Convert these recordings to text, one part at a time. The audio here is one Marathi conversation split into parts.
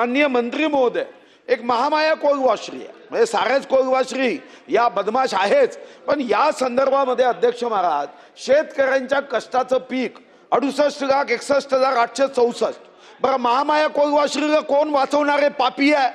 माननीय मंत्री महोदय, एक महामाया कोळवाश्री आहे, म्हणजे साऱ्याच कोळवाश्री या बदमाश आहेच, पण या संदर्भामध्ये अध्यक्ष महाराज, शेतकऱ्यांच्या कष्टाचं पीक 68,61,864, बरं महामाया कोळवाश्रीला कोण वाचवणारे? पापी आहे.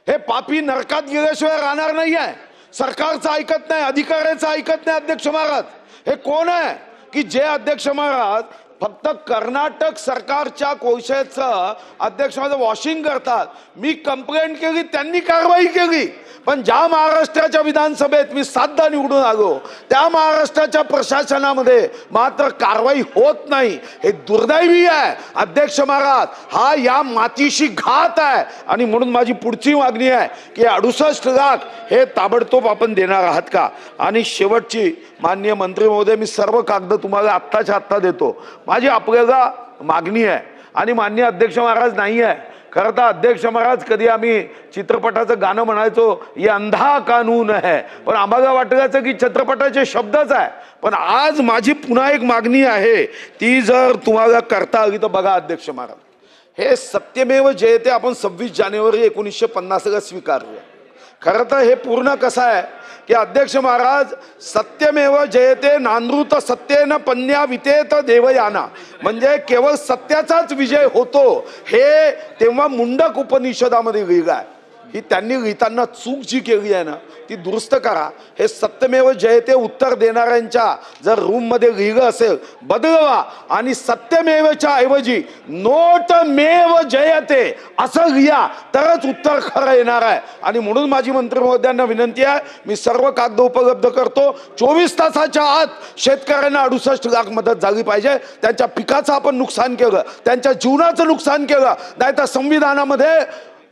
हे पापी नरकात गेल्याशिवाय राहणार नाही आहे. सरकारचं ऐकत नाही, अधिकाऱ्याचं ऐकत नाही. अध्यक्ष महाराज, हे कोण आहे की जे अध्यक्ष महाराज फक्त कर्नाटक सरकारच्या कोळशाचं अध्यक्ष महाराज वॉशिंग करतात? मी कंप्लेंट केली, त्यांनी कारवाई केली, पण ज्या महाराष्ट्राच्या विधानसभेत मी 7दा निवडून आलो त्या महाराष्ट्राच्या प्रशासनामध्ये मात्र कारवाई होत नाही. हे दुर्दैवी आहे अध्यक्ष महाराज. हा या मातीशी घात आहे आणि म्हणून माझी पुढची मागणी आहे की 68 लाख हे ताबडतोब आपण देणार आहात का? आणि शेवटची माननीय मंत्री महोदय, मी सर्व कागद तुम्हाला आत्ताच्या आत्ता देतो. माझी आपल्याला मागणी आहे आणि माननीय अध्यक्ष महाराज नाही आहे. खरं तर अध्यक्ष महाराज, कधी आम्ही चित्रपटाचं गाणं म्हणायचो, ये अंधा कानून आहे, पण आम्हाला वाटायचं की चित्रपटाचे शब्दच आहे. पण आज माझी पुन्हा एक मागणी आहे, ती जर तुम्हाला करता आली तर बघा अध्यक्ष महाराज, हे सत्यमेव जयते आपण 26 जानेवारी 1950ला स्वीकारलं. खरं तर हे पूर्ण कसं आहे की अध्यक्ष महाराज, सत्यमेव जयते नानृत सत्येन पन्या वितेत देवयाना, म्हणजे केवळ सत्याचाच विजय होतो, हे तेव्हा मुंडक उपनिषदामध्ये लिहिलं आहे. ही त्यांनी लिहिताना चूक जी केली आहे ना ती दुरुस्त करा. हे सत्यमेव जयते उत्तर देणाऱ्यांच्या जर रूम मध्ये लिहिलं असेल, बदलवा आणि सत्यमेवच्या ऐवजी नोटमेव जयते असं लिहा, तरच उत्तर खरं येणार आहे. आणि म्हणून माझी मंत्री महोदयांना विनंती आहे, मी सर्व कागद उपलब्ध करतो. 24 तासाच्या आत शेतकऱ्यांना 68 लाख मदत झाली पाहिजे. त्यांच्या पिकाचं आपण नुकसान केलं, त्यांच्या जीवनाचं नुकसान केलं, नाहीतर संविधानामध्ये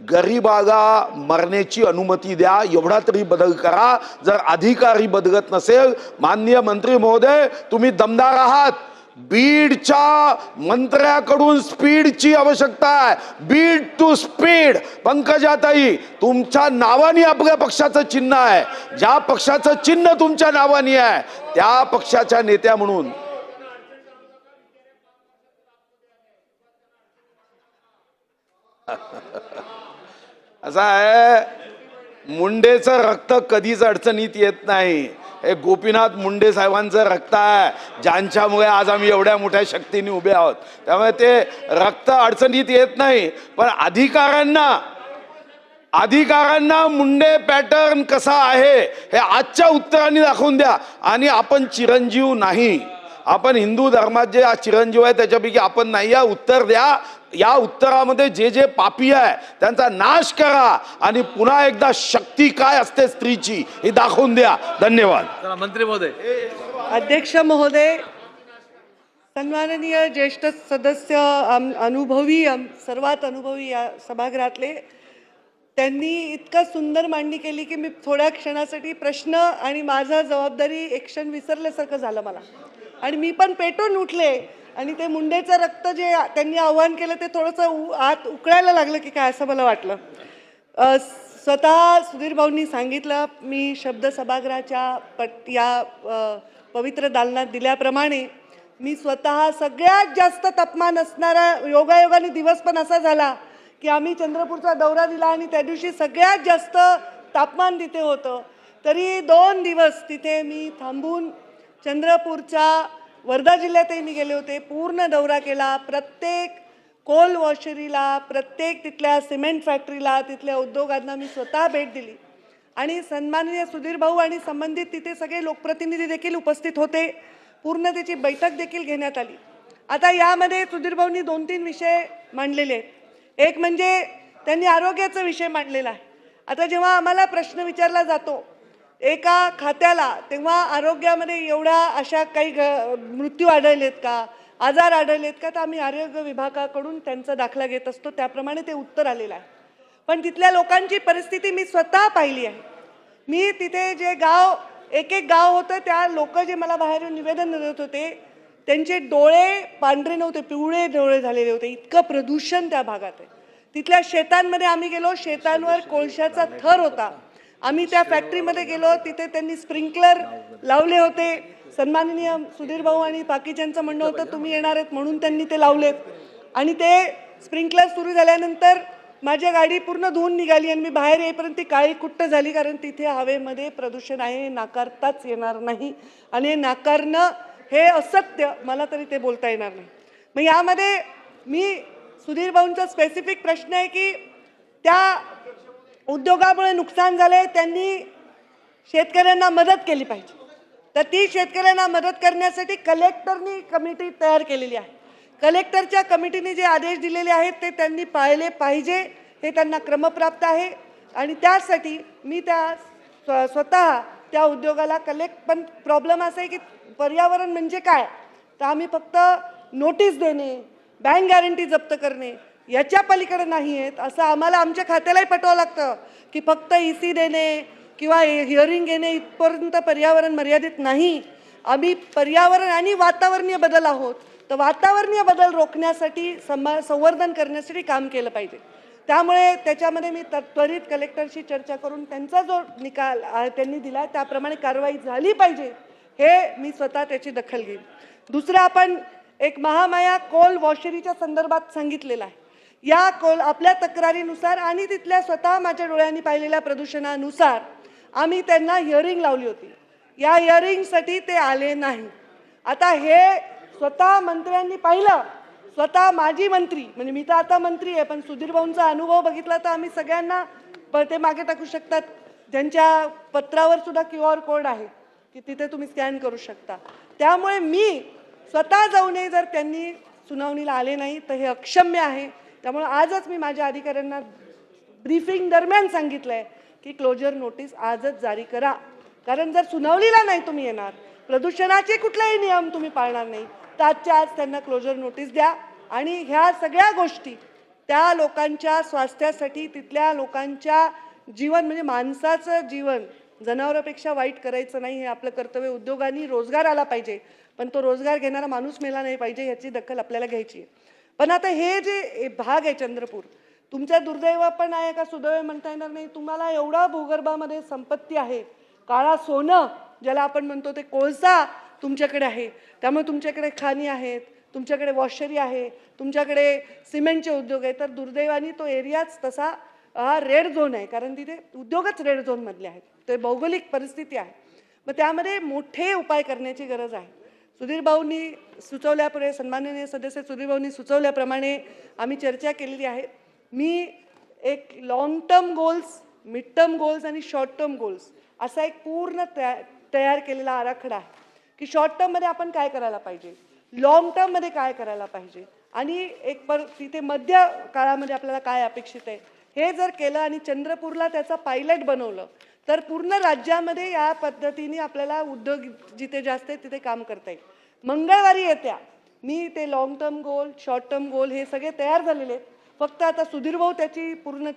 गरीबाला मरण्याची अनुमती द्या, एवढा तरी बदल करा. जर अधिकारी बदलत नसेल, माननीय मंत्री महोदय तुम्ही दमदार आहात. बीडच्या मंत्र्याकडून स्पीडची आवश्यकता आहे, बीड टू स्पीड. पंकजाताई, तुमच्या नावाने आपल्या पक्षाचं चिन्ह आहे, ज्या पक्षाचं चिन्ह तुमच्या नावाने आहे त्या पक्षाच्या नेत्या म्हणून असं आहे, मुंडेचं रक्त कधीच अडचणीत येत नाही. हे गोपीनाथ मुंडे साहेबांचं रक्त आहे, ज्यांच्यामुळे आज आम्ही एवढ्या मोठ्या शक्तीने उभे आहोत. त्यामुळे ते रक्त अडचणीत येत नाही. पण अधिकाऱ्यांना मुंडे पॅटर्न कसा आहे हे आजच्या उत्तरांनी दाखवून द्या. आणि आपण चिरंजीव नाही, आपण हिंदू धर्मात जे चिरंजीव आहे त्याच्यापैकी आपण नाही. या उत्तर द्या. या उत्तरामध्ये जे जे पापी आहे त्यांचा नाश करा आणि पुन्हा एकदा शक्ती काय असते स्त्रीची हे दाखवून द्या. धन्यवाद. मंत्री महोदय. अध्यक्ष महोदय, सन्माननीय ज्येष्ठ सदस्य, अनुभवी, सर्वात अनुभवी या सभागृहातले, त्यांनी इतकं सुंदर मांडणी केली की मी थोड्या क्षणासाठी प्रश्न आणि माझा जबाबदारी एक क्षण विसरल्यासारखं झालं मला. आणि मी पण पेटून उठले आणि ते मुंडेचं रक्त जे त्यांनी आव्हान केलं ते थोडंसं आत उकळायला लागलं की काय असं मला वाटलं. स्वतः सुधीर भाऊंनी सांगितलं, मी शब्द सभागृहाच्या या पवित्र दालनात दिल्याप्रमाणे मी स्वतः सगळ्यात जास्त तापमान असणारा, योगायोगाने दिवस पण असा झाला की आम्ही चंद्रपूरचा दौरा दिला आणि त्या दिवशी सगळ्यात जास्त तापमान तिथे होतं. तरी 2 दिवस तिथे मी थांबून चंद्रपूरच्या, वर्धा जिल्ह्यातही मी गेले होते, पूर्ण दौरा केला. प्रत्येक कोल वॉशरीला, प्रत्येक तिथल्या सिमेंट फॅक्टरीला, तिथल्या उद्योगांना मी स्वतः भेट दिली. आणि सन्माननीय सुधीर भाऊ आणि संबंधित तिथे सगळे लोकप्रतिनिधी देखील उपस्थित होते. पूर्ण त्याची बैठक देखील घेण्यात आली. आता यामध्ये सुधीर भाऊंनी 2-3 विषय मांडलेले आहेत. एक म्हणजे त्यांनी आरोग्याचा विषय मांडलेला आहे. आता जेव्हा आम्हाला प्रश्न विचारला जातो एका खात्याला, तेव्हा आरोग्यामध्ये एवढ्या अशा काही मृत्यू आढळलेत का, आजार आढळलेत का, तर आम्ही आरोग्य विभागाकडून त्यांचा दाखला घेत असतो, त्याप्रमाणे ते उत्तर आलेलं आहे. पण तिथल्या लोकांची परिस्थिती मी स्वतः पाहिली आहे. मी तिथे जे गाव, एक गाव होतं, त्या लोक जे मला बाहेरून निवेदन देत होते त्यांचे डोळे पांढरे नव्हते, पिवळे डोळे झालेले होते. इतकं प्रदूषण त्या भागात आहे. तिथल्या शेतांमध्ये आम्ही गेलो, शेतांवर कोळशाचा थर होता. आम्ही त्या फॅक्टरीमध्ये गेलो, तिथे त्यांनी स्प्रिंकलर लावले होते. सन्माननीय सुधीर भाऊ आणि बाकीच्यांचं म्हणणं होतं तुम्ही येणार आहेत म्हणून त्यांनी ते लावलेत. आणि ते स्प्रिंकलर सुरू झाल्यानंतर माझी गाडी पूर्ण धुवून निघाली आणि मी बाहेर येईपर्यंत ती काळी कुट्ट झाली, कारण तिथे हवेमध्ये प्रदूषण आहे हे नाकारताच येणार नाही आणि हे नाकारणं हे असत्य मला तरी ते बोलता येणार नाही. मग यामध्ये मी सुधीर भाऊंचा स्पेसिफिक प्रश्न आहे की त्या उद्योगामुळे नुकसान झाले, त्यांनी शेतकऱ्यांना मदत केली पाहिजे. तर ती शेतकऱ्यांना मदत करण्यासाठी कलेक्टरनी कमिटी तयार केलेली आहे. कलेक्टरच्या कमिटीने जे आदेश दिलेले आहेत ते त्यांनी पाळले पाहिजे, हे त्यांना क्रमप्राप्त आहे. आणि त्यासाठी मी स्वतः त्या उद्योगाला पण प्रॉब्लेम असा आहे की पर्यावरण म्हणजे काय, तर आम्ही फक्त नोटीस देणे, बँक गॅरंटी जप्त करणे याच्या पलीकडे नाही आहेत असं आम्हाला आमच्या खात्यालाही पटवावं लागतं की फक्त EC देणे किंवा हिअरिंग घेणे इथपर्यंत पर्यावरण मर्यादित नाही. आम्ही पर्यावरण आणि वातावरणीय बदल आहोत, तर वातावरणीय बदल रोखण्यासाठी संवर्धन करण्यासाठी काम केलं पाहिजे. त्यामुळे त्याच्यामध्ये मी त्वरित कलेक्टरशी चर्चा करून त्यांचा जो निकाल त्यांनी दिला त्याप्रमाणे कारवाई झाली पाहिजे, हे मी स्वतः त्याची दखल घेईन. दुसरं, आपण एक महामाया कोल वॉशरीच्या संदर्भात सांगितलेलं आहे. या कोल आपल्या तक्रारीनुसार आणि तिथल्या स्वतः माझ्या डोळ्यांनी पाहिलेल्या प्रदूषणानुसार आम्ही त्यांना हिअरिंग लावली होती. या हिअरिंगसाठी ते आले नाही. आता हे स्वतः मंत्र्यांनी पाहिलं, स्वतः माजी मंत्री, म्हणजे मी तर आता मंत्री आहे, पण सुधीर भाऊंचा अनुभव बघितला तर आम्ही सगळ्यांना ते मागे टाकू शकतात, ज्यांच्या पत्रावर सुद्धा QR कोड आहे की तिथे तुम्ही स्कॅन करू शकता. त्यामुळे मी स्वतः जाऊ नये, जर त्यांनी सुनावणीला आले नाही तर हे अक्षम्य आहे. त्यामुळे आजच मी माझ्या अधिकाऱ्यांना ब्रीफिंग दरम्यान सांगितलंय की क्लोजर नोटीस आजच जारी करा, कारण जर सुनावणीला नाही तुम्ही येणार, प्रदूषणाचे कुठलेही नियम तुम्ही पाळणार नाही, तर आजच्या आज त्यांना क्लोजर नोटीस द्या. आणि ह्या सगळ्या गोष्टी त्या लोकांच्या स्वास्थ्यासाठी, तिथल्या लोकांच्या जीवन म्हणजे माणसाचं जीवन जनावरांपेक्षा वाईट करायचं नाही, हे आपलं कर्तव्य. उद्योगांनी रोजगार आला पाहिजे, पण तो रोजगार घेणारा माणूस मेला नाही पाहिजे, याची दखल आपल्याला घ्यायची आहे. पण आता हे जे भाग आहे चंद्रपूर, तुमच्या दुर्दैव पण आहे का सुदैव म्हणता येणार नाही. तुम्हाला एवढा भूगर्भामध्ये संपत्ती आहे, काळा सोनं ज्याला आपण म्हणतो, ते कोळसा तुमच्याकडे आहे. त्यामुळे तुमच्याकडे खाणी आहेत, तुमच्याकडे वॉशरी आहे, तुमच्याकडे सिमेंटचे उद्योग आहेत. तर दुर्दैवाने तो एरियाच तसा हा रेड झोन आहे, कारण तिथे उद्योगच रेड झोनमधले आहेत. ते भौगोलिक परिस्थिती आहे. मग त्यामध्ये मोठे उपाय करण्याची गरज आहे. सुधीर भाऊंनी सुचवल्याप्रमाणे, सन्माननीय सदस्य सुधीर भाऊंनी सुचवल्याप्रमाणे आम्ही चर्चा केलेली आहे. मी एक long term goals, mid term goals आणि शॉर्ट टर्म गोल्स असा एक पूर्ण तयार केलेला आराखडा आहे की शॉर्ट टर्ममध्ये आपण काय करायला पाहिजे, लॉंग टर्ममध्ये काय करायला पाहिजे, आणि तिथे मध्य काळामध्ये आपल्याला काय अपेक्षित आहे, हे जर केलं आणि चंद्रपूरला त्याचा पायलट बनवलं तर पूर्ण राज्यामध्ये या पद्धतीने आपल्याला उद्योग जिथे जास्त आहे तिथे काम करता येईल. मंगळवारी येत्या मी ते long term goal, short term goal हे सगळे तयार झालेले आहेत. फक्त आता सुधीर भाऊ त्याची पूर्ण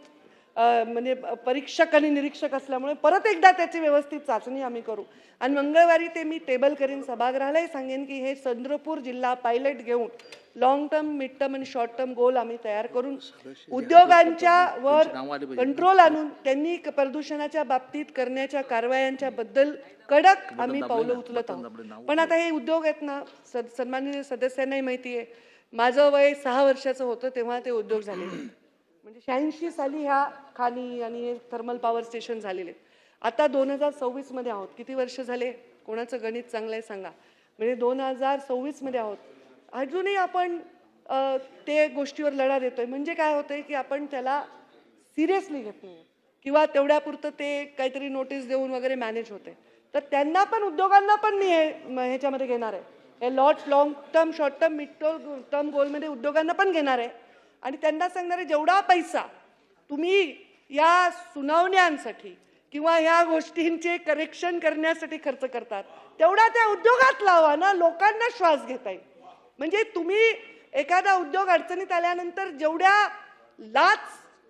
म्हणजे परीक्षक आणि निरीक्षक असल्यामुळे परत एकदा त्याची व्यवस्थित चाचणी आम्ही करू आणि मंगळवारी ते मी टेबल करीन, सभागृहालाही सांगेन की हे चंद्रपूर जिल्हा पायलट घेऊन लॉंग टर्म, मिड टर्म आणि शॉर्ट टर्म गोल आम्ही तयार करून उद्योगांच्या वर कंट्रोल आणून त्यांनी प्रदूषणाच्या बाबतीत करण्याच्या कारवायांच्या बद्दल कडक आम्ही पावलं उचलत आहोत. पण आता हे उद्योग आहेत ना, सन्माननीय सदस्यांनाही माहिती आहे, माझं वय 6 वर्षाचं होतं तेव्हा ते उद्योग झालेले, म्हणजे 86 साली ह्या खाणी आणि हे थर्मल पॉवर स्टेशन झालेले. आता 2026 मध्ये आहोत. किती वर्ष झाले? कोणाचं गणित चांगलं आहे सांगा. म्हणजे 2026 मध्ये आहोत. अजूनही आपण ते गोष्टीवर लढा देतोय. म्हणजे काय होतंय की आपण त्याला सिरियसली घेत नाही किंवा तेवढ्यापुरतं ते काहीतरी नोटीस देऊन वगैरे मॅनेज होते. तर त्यांना पण, उद्योगांना पण मी ह्याच्यामध्ये घेणार आहे. हे long term, short term, mid term गोलमध्ये उद्योगांना पण घेणार आहे आणि त्यांना सांगणार आहे जेवढा पैसा तुम्ही या सुनावण्यांसाठी किंवा ह्या गोष्टींचे करेक्शन करण्यासाठी खर्च करतात तेवढा त्या उद्योगात लावा ना, लोकांना श्वास घेता येईल. म्हणजे तुम्ही एखादा उद्योग अडचणीत आल्यानंतर जेवढ्या लाच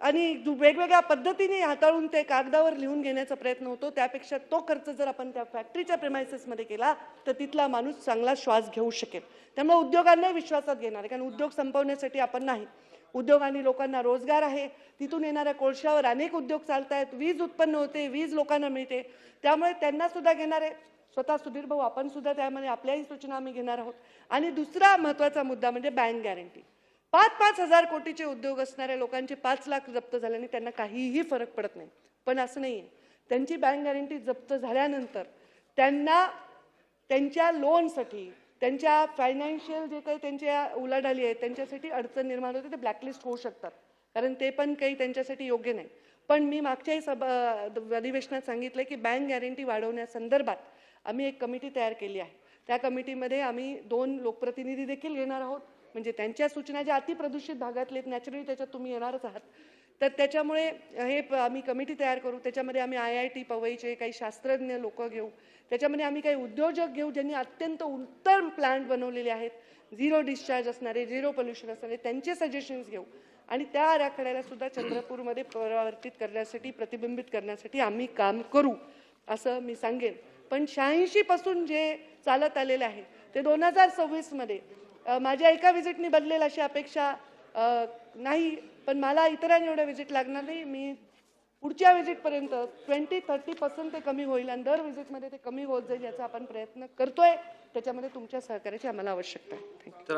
आणि वेगवेगळ्या पद्धतीने हाताळून ते कागदावर लिहून घेण्याचा प्रयत्न होतो त्यापेक्षा तो खर्च जर आपण त्या फॅक्टरीच्या प्रेमायसेसमध्ये केला तर तिथला माणूस चांगला श्वास घेऊ शकेल. त्यामुळे उद्योगांनाही विश्वासात घेणार आहे, कारण उद्योग संपवण्यासाठी आपण नाही. उद्योगांनी लोकांना रोजगार आहे, तिथून येणाऱ्या कोळशावर अनेक उद्योग चालत आहेत, वीज उत्पन्न होते, वीज लोकांना मिळते, त्यामुळे त्यांना सुद्धा घेणार आहे. स्वतः सुधीर भाऊ आपण सुद्धा त्यामध्ये आपल्याही सूचना आम्ही घेणार आहोत. आणि दुसरा महत्त्वाचा मुद्दा म्हणजे बँक गॅरंटी. पाच हजार कोटीचे उद्योग असणाऱ्या लोकांचे 5 लाख जप्त झाल्याने त्यांना काहीही फरक पडत नाही. पण असं नाहीये. त्यांची बँक गॅरंटी जप्त झाल्यानंतर त्यांना त्यांच्या लोनसाठी, त्यांच्या फायनान्शियल जे काही त्यांच्या उलाढाली आहेत त्यांच्यासाठी अडचण निर्माण होते, ते ब्लॅकलिस्ट होऊ शकतात. कारण ते पण काही त्यांच्यासाठी योग्य नाही. पण मी मागच्याही अधिवेशनात सांगितलं की बँक गॅरंटी वाढवण्यासंदर्भात आम्ही एक कमिटी तयार केली आहे. त्या कमिटीमध्ये आम्ही 2 लोकप्रतिनिधी देखील घेणार आहोत. म्हणजे त्यांच्या सूचना ज्या अतिप्रदूषित भागातले नॅचरली त्याच्यात तुम्ही येणारच आहात. तर त्याच्यामुळे आम्ही कमिटी तयार करू. त्याच्यामध्ये आम्ही IIT पवईचे काही शास्त्रज्ञ लोक घेऊ. त्याच्यामध्ये आम्ही काही उद्योजक घेऊ ज्यांनी अत्यंत उत्तम प्लांट बनवलेले आहेत, झिरो डिस्चार्ज असणारे, झिरो पोल्युशन असणारे, त्यांचे सजेशन्स घेऊ. आणि त्या आराखड्याला सुद्धा चंद्रपूरमध्ये परावर्तित करण्यासाठी, प्रतिबिंबित करण्यासाठी आम्ही काम करू असं मी सांगेन. पण 86 पासून जे चालत आलेलं आहे ते 2026 मध्ये माझ्या एका व्हिजिटनी बदलेल अशी अपेक्षा नाही. पण मला इतरांनी एवढं व्हिजिट लागणार नाही. मी पुढच्या व्हिजिटपर्यंत 20-30% ते कमी होईल आणि दर व्हिजिटमध्ये ते कमी होत जाईल याचा आपण प्रयत्न करतोय. त्याच्यामध्ये तुमच्या सहकार्याची आम्हाला आवश्यकता आहे. थँक्यू.